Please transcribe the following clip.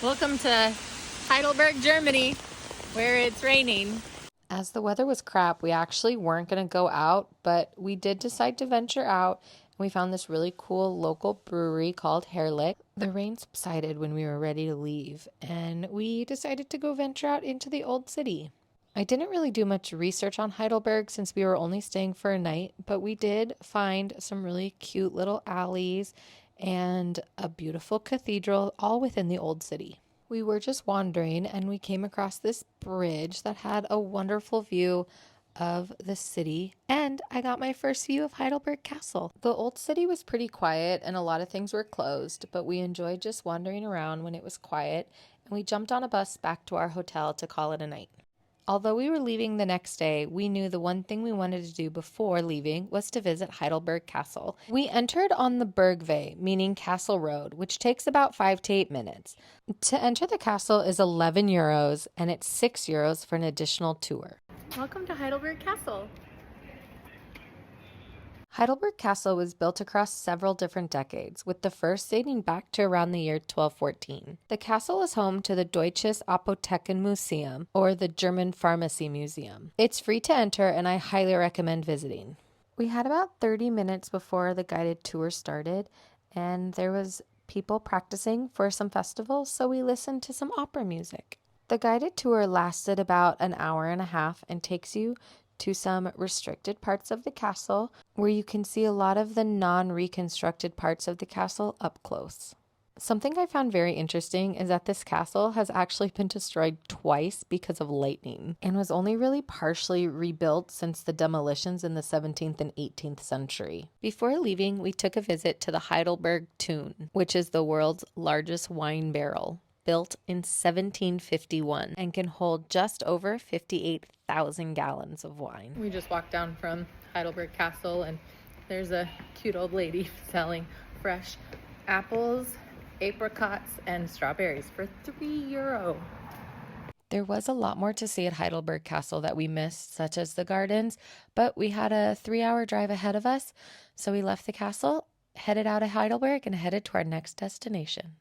Welcome to Heidelberg, Germany, where it's raining. As the weather was crap, we actually weren't going to go out, but we did decide to venture out, and we found this really cool local brewery called Herrlich. The rain subsided when we were ready to leave, and we decided to go venture out into the old city. I didn't really do much research on Heidelberg since we were only staying for a night, but we did find some really cute little alleys and a beautiful cathedral all within the old city. We were just wandering and we came across this bridge that had a wonderful view of the city, and I got my first view of Heidelberg Castle. The old city was pretty quiet and a lot of things were closed, but we enjoyed just wandering around when it was quiet, and we jumped on a bus back to our hotel to call it a night. Although we were leaving the next day, we knew the one thing we wanted to do before leaving was to visit Heidelberg Castle. We entered on the Bergway, meaning Castle Road, which takes about 5 to 8 minutes. To enter the castle is €11, and it's €6 for an additional tour. Welcome to Heidelberg Castle. Heidelberg Castle was built across several different decades, with the first dating back to around the year 1214. The castle is home to the Deutsches Apothekenmuseum, or the German Pharmacy Museum. It's free to enter, and I highly recommend visiting. We had about 30 minutes before the guided tour started, and there was people practicing for some festivals, so we listened to some opera music. The guided tour lasted about an hour and a half and takes you to some restricted parts of the castle where you can see a lot of the non-reconstructed parts of the castle up close. Something I found very interesting is that this castle has actually been destroyed twice because of lightning and was only really partially rebuilt since the demolitions in the 17th and 18th century. Before leaving, we took a visit to the Heidelberg Tun, which is the world's largest wine barrel, built in 1751 and can hold just over 58,000 gallons of wine. We just walked down from Heidelberg Castle and there's a cute old lady selling fresh apples, apricots, and strawberries for €3. There was a lot more to see at Heidelberg Castle that we missed, such as the gardens, but we had a 3-hour drive ahead of us, so we left the castle, headed out of Heidelberg, and headed to our next destination.